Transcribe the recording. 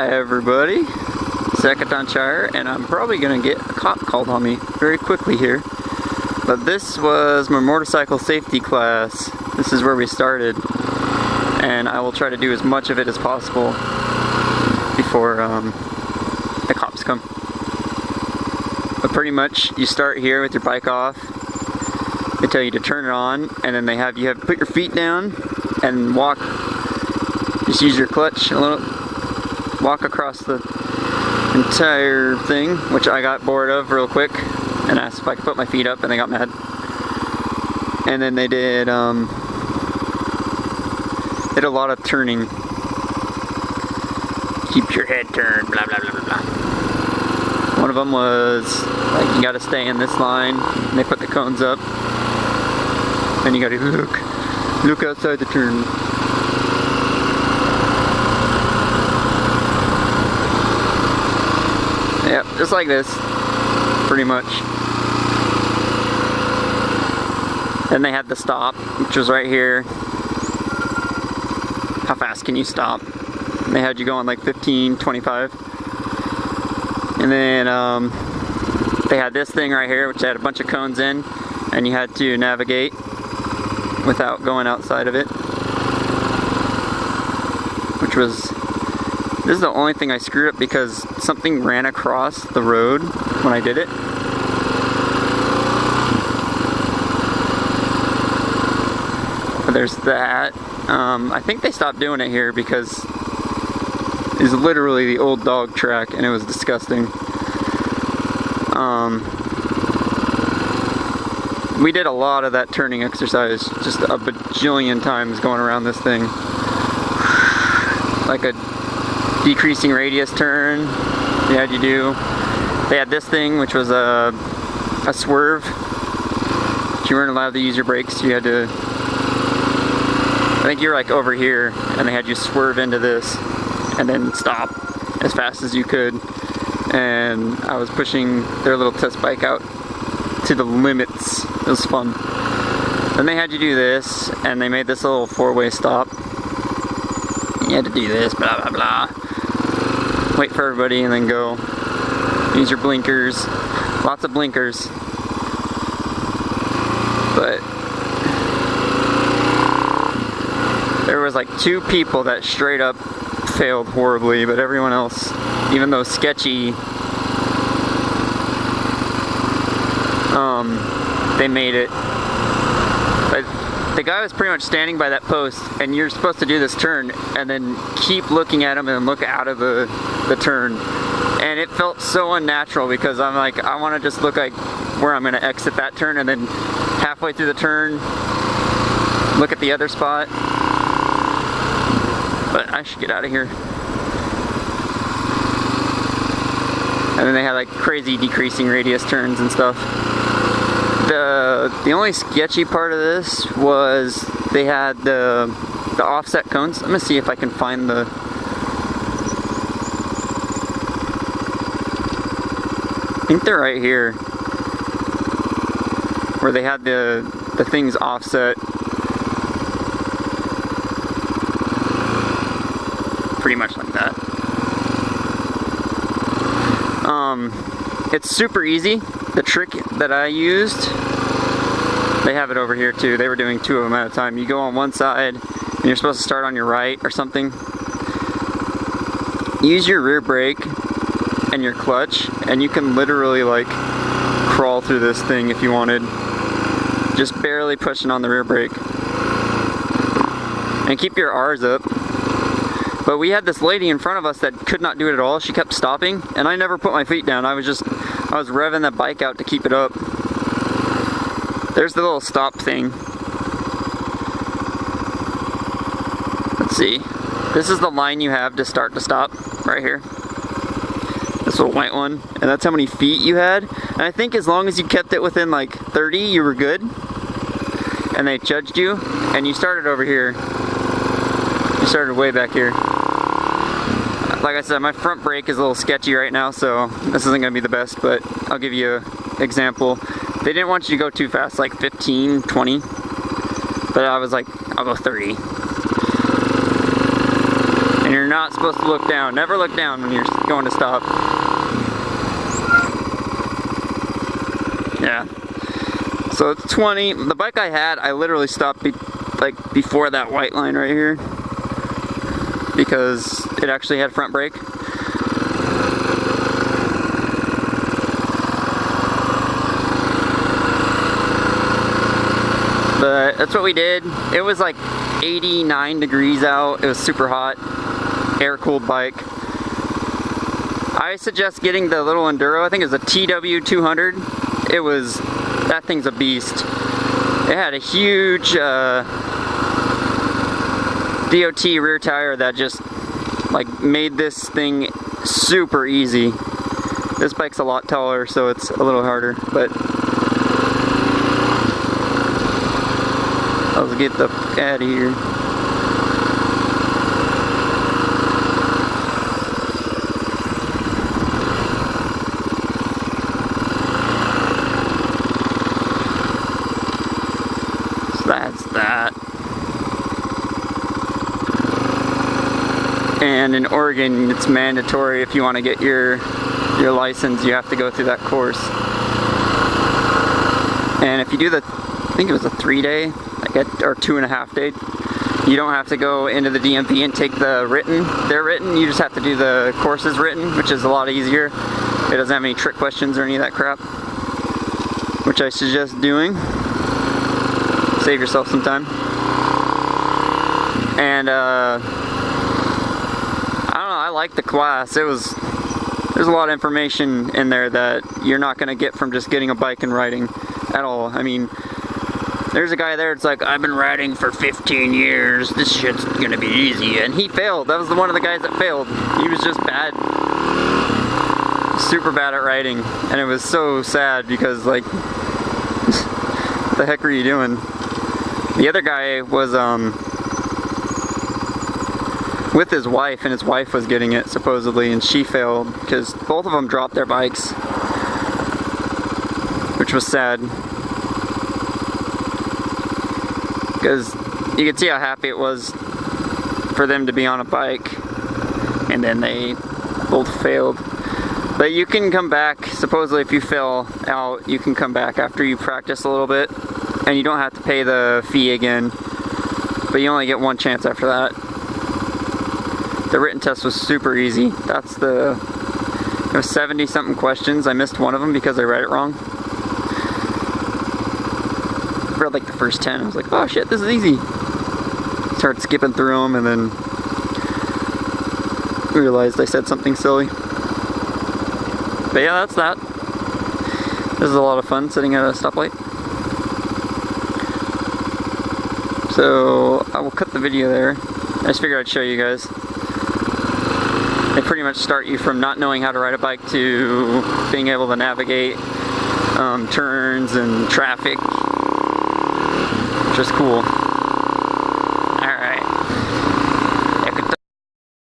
Hi everybody, Sakatanchire, and I'm probably going to get a cop called on me very quickly here. But this was my motorcycle safety class. This is where we started, and I will try to do as much of it as possible before the cops come. But pretty much you start here with your bike off. They tell you to turn it on, and then they have you put your feet down and walk. Just use your clutch a little, walk across the entire thing, which I got bored of real quick and asked if I could put my feet up, and they got mad. And then they did a lot of turning. Keep your head turned, blah blah blah blah blah. One of them was like you got to stay in this line, and they put the cones up, and you got to look outside the turn. Yep, just like this, pretty much. Then they had the stop, which was right here. How fast can you stop? And they had you going like 15, 25. And then they had this thing right here, which had a bunch of cones in, and you had to navigate without going outside of it. Which was, this is the only thing I screwed up because something ran across the road when I did it. But there's that. I think they stopped doing it here because it's literally the old dog track and it was disgusting. We did a lot of that turning exercise, just a bajillion times going around this thing. Like a decreasing radius turn, they had you do. They had this thing, which was a swerve. You weren't allowed to use your brakes. You had to, I think you were like over here, and they had you swerve into this, and then stop as fast as you could. And I was pushing their little test bike out to the limits. It was fun. Then they had you do this, and they made this little four-way stop. You had to do this, blah blah blah. Wait for everybody and then go. Use your blinkers. Lots of blinkers. But there was like 2 people that straight up failed horribly, but everyone else, even though sketchy, they made it. But the guy was pretty much standing by that post, and you're supposed to do this turn and then keep looking at him and look out of the turn. And it felt so unnatural because I'm like, I want to just look like where I'm going to exit that turn, and then halfway through the turn, look at the other spot. But I should get out of here. And then they had like crazy decreasing radius turns and stuff. The only sketchy part of this was they had the offset cones. I'm gonna see if I can find the. I think they're right here, where they had the things offset. Pretty much like that. It's super easy. The trick that I used, they have it over here too. They were doing 2 of them at a time. You go on one side and you're supposed to start on your right or something. Use your rear brake and your clutch, and you can literally like crawl through this thing if you wanted. Just barely pushing on the rear brake. And keep your R's up. But we had this lady in front of us that could not do it at all. She kept stopping, and I never put my feet down. I was revving that bike out to keep it up. There's the little stop thing. Let's see. This is the line you have to start to stop, right here. This little white one, and that's how many feet you had. And I think as long as you kept it within like 30, you were good. And they judged you, and you started over here. You started way back here. Like I said, my front brake is a little sketchy right now, so this isn't going to be the best, but I'll give you an example. They didn't want you to go too fast, like 15, 20, but I was like, I'll go 30. And you're you're not supposed to look down. Never look down when you're going to stop. Yeah. So it's 20. The bike I had, I literally stopped before that white line right here because it actually had front brake. But that's what we did. It was like 89 degrees out. It was super hot. Air-cooled bike. I suggest getting the little Enduro. I think it's a TW200. That thing's a beast. It had a huge DOT rear tire that just like made this thing super easy. This bike's a lot taller, so it's a little harder, but let's get the fuck out of here. So that's that. And in Oregon, it's mandatory if you want to get your license, you have to go through that course. And if you do I think it was a 3-day, or 2.5 day, you don't have to go into the DMV and take their written, you just have to do the courses written, which is a lot easier. It doesn't have any trick questions or any of that crap, which I suggest doing. Save yourself some time. And I don't know, I like the class. There's a lot of information in there that you're not going to get from just getting a bike and riding at all. I mean, there's a guy there, it's like, I've been riding for 15 years, this shit's gonna be easy, and he failed. That was one of the guys that failed. He was just bad, super bad at riding, and it was so sad because, like, what the heck were you doing? The other guy was with his wife, and his wife was getting it, supposedly, and she failed, because both of them dropped their bikes, which was sad. Because you could see how happy it was for them to be on a bike, and then they both failed. But you can come back, supposedly if you fail out, you can come back after you practice a little bit, and you don't have to pay the fee again, but you only get one chance after that. The written test was super easy. It was 70 something questions. I missed one of them because I read it wrong. Read like the first 10, I was like, oh shit, this is easy. Started skipping through them and then realized I said something silly. But yeah, that's that. This is a lot of fun sitting at a stoplight. So I will cut the video there. I just figured I'd show you guys. They pretty much start you from not knowing how to ride a bike to being able to navigate turns and traffic. Just cool.